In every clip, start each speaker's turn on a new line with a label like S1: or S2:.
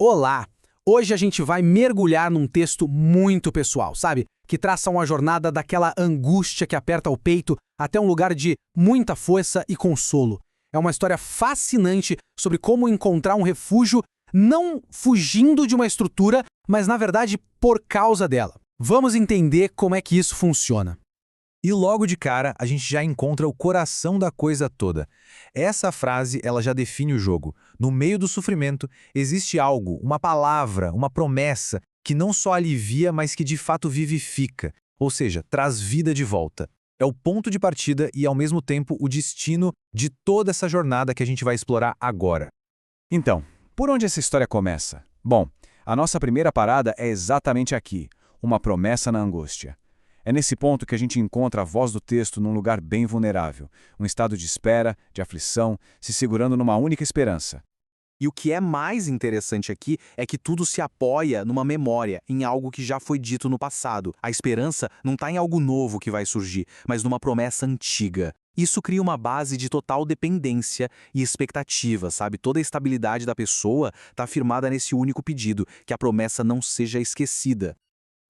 S1: Olá! Hoje a gente vai mergulhar num texto muito pessoal, sabe? Que traça uma jornada daquela angústia que aperta o peito até um lugar de muita força e consolo. É uma história fascinante sobre como encontrar um refúgio não fugindo de uma estrutura, mas na verdade por causa dela. Vamos entender como é que isso funciona.
S2: E logo de cara, a gente já encontra o coração da coisa toda. Essa frase, ela já define o jogo. No meio do sofrimento, existe algo, uma palavra, uma promessa, que não só alivia, mas que de fato vivifica. Ou seja, traz vida de volta. É o ponto de partida e, ao mesmo tempo, o destino de toda essa jornada que a gente vai explorar agora.
S3: Então, por onde essa história começa? Bom, a nossa primeira parada é exatamente aqui, uma promessa na angústia. É nesse ponto que a gente encontra a voz do texto num lugar bem vulnerável, um estado de espera, de aflição, se segurando numa única esperança.
S4: E o que é mais interessante aqui é que tudo se apoia numa memória, em algo que já foi dito no passado. A esperança não está em algo novo que vai surgir, mas numa promessa antiga. Isso cria uma base de total dependência e expectativa, sabe? Toda a estabilidade da pessoa está firmada nesse único pedido, que a promessa não seja esquecida.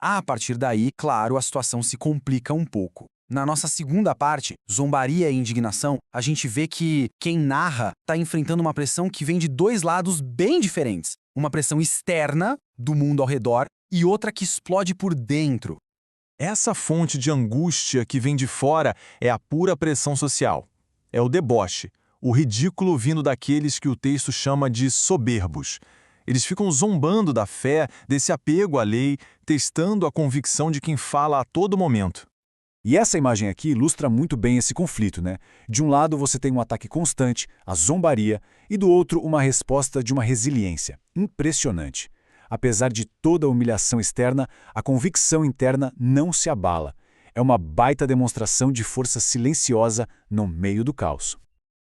S1: A partir daí, claro, a situação se complica um pouco. Na nossa segunda parte, zombaria e indignação, a gente vê que quem narra está enfrentando uma pressão que vem de dois lados bem diferentes. Uma pressão externa, do mundo ao redor, e outra que explode por dentro.
S2: Essa fonte de angústia que vem de fora é a pura pressão social. É o deboche, o ridículo vindo daqueles que o texto chama de soberbos. Eles ficam zombando da fé, desse apego à lei, testando a convicção de quem fala a todo momento.
S3: E essa imagem aqui ilustra muito bem esse conflito, né? De um lado você tem um ataque constante, a zombaria, e do outro uma resposta de uma resiliência. Impressionante. Apesar de toda a humilhação externa, a convicção interna não se abala. É uma baita demonstração de força silenciosa no meio do caos.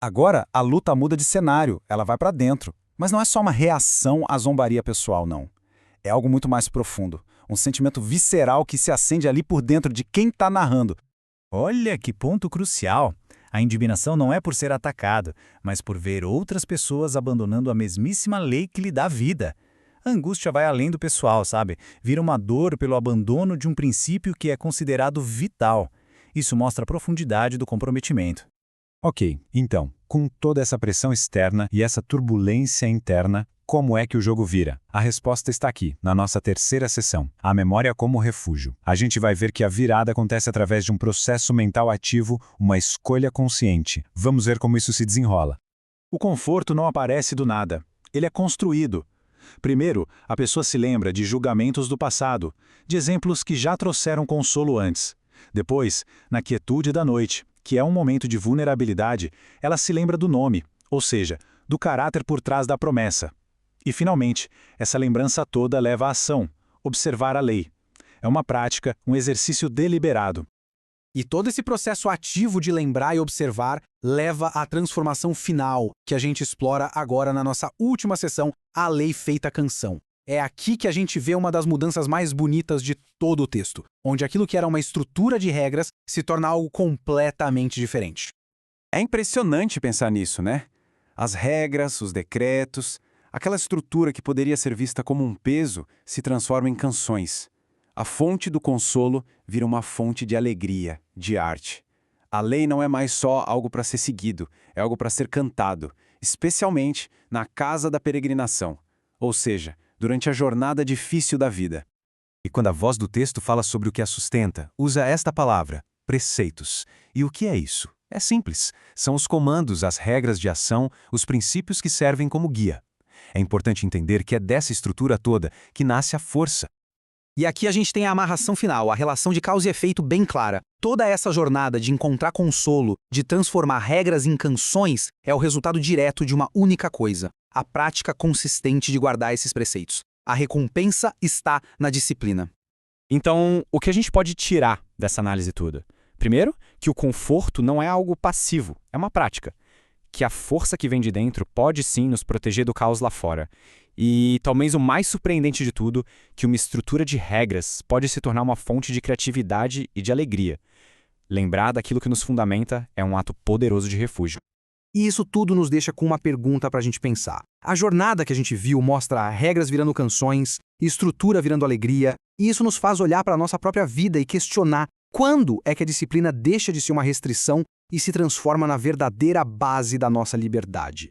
S5: Agora, a luta muda de cenário, ela vai para dentro. Mas não é só uma reação à zombaria pessoal, não. É algo muito mais profundo. Um sentimento visceral que se acende ali por dentro de quem está narrando.
S6: Olha que ponto crucial! A indignação não é por ser atacado, mas por ver outras pessoas abandonando a mesmíssima lei que lhe dá vida. A angústia vai além do pessoal, sabe? Vira uma dor pelo abandono de um princípio que é considerado vital. Isso mostra a profundidade do comprometimento.
S2: Ok, então, com toda essa pressão externa e essa turbulência interna, como é que o jogo vira? A resposta está aqui, na nossa terceira sessão, a memória como refúgio. A gente vai ver que a virada acontece através de um processo mental ativo, uma escolha consciente. Vamos ver como isso se desenrola.
S5: O conforto não aparece do nada. Ele é construído. Primeiro, a pessoa se lembra de julgamentos do passado, de exemplos que já trouxeram consolo antes. Depois, na quietude da noite, que é um momento de vulnerabilidade, ela se lembra do nome, ou seja, do caráter por trás da promessa. E, finalmente, essa lembrança toda leva à ação, observar a lei. É uma prática, um exercício deliberado.
S1: E todo esse processo ativo de lembrar e observar leva à transformação final, que a gente explora agora na nossa última sessão, a lei feita canção. É aqui que a gente vê uma das mudanças mais bonitas de todo o texto, onde aquilo que era uma estrutura de regras se torna algo completamente diferente.
S3: É impressionante pensar nisso, né? As regras, os decretos, aquela estrutura que poderia ser vista como um peso se transforma em canções. A fonte do consolo vira uma fonte de alegria, de arte. A lei não é mais só algo para ser seguido, é algo para ser cantado, especialmente na casa da peregrinação, ou seja, durante a jornada difícil da vida.
S2: E quando a voz do texto fala sobre o que a sustenta, usa esta palavra, preceitos. E o que é isso? É simples. São os comandos, as regras de ação, os princípios que servem como guia. É importante entender que é dessa estrutura toda que nasce a força.
S1: E aqui a gente tem a amarração final, a relação de causa e efeito bem clara. Toda essa jornada de encontrar consolo, de transformar regras em canções, é o resultado direto de uma única coisa: a prática consistente de guardar esses preceitos. A recompensa está na disciplina.
S7: Então, o que a gente pode tirar dessa análise toda? Primeiro, que o conforto não é algo passivo, é uma prática. Que a força que vem de dentro pode sim nos proteger do caos lá fora. E talvez o mais surpreendente de tudo, que uma estrutura de regras pode se tornar uma fonte de criatividade e de alegria. Lembrar daquilo que nos fundamenta é um ato poderoso de refúgio.
S1: E isso tudo nos deixa com uma pergunta para a gente pensar. A jornada que a gente viu mostra regras virando canções, estrutura virando alegria, e isso nos faz olhar para a nossa própria vida e questionar quando é que a disciplina deixa de ser uma restrição e se transforma na verdadeira base da nossa liberdade.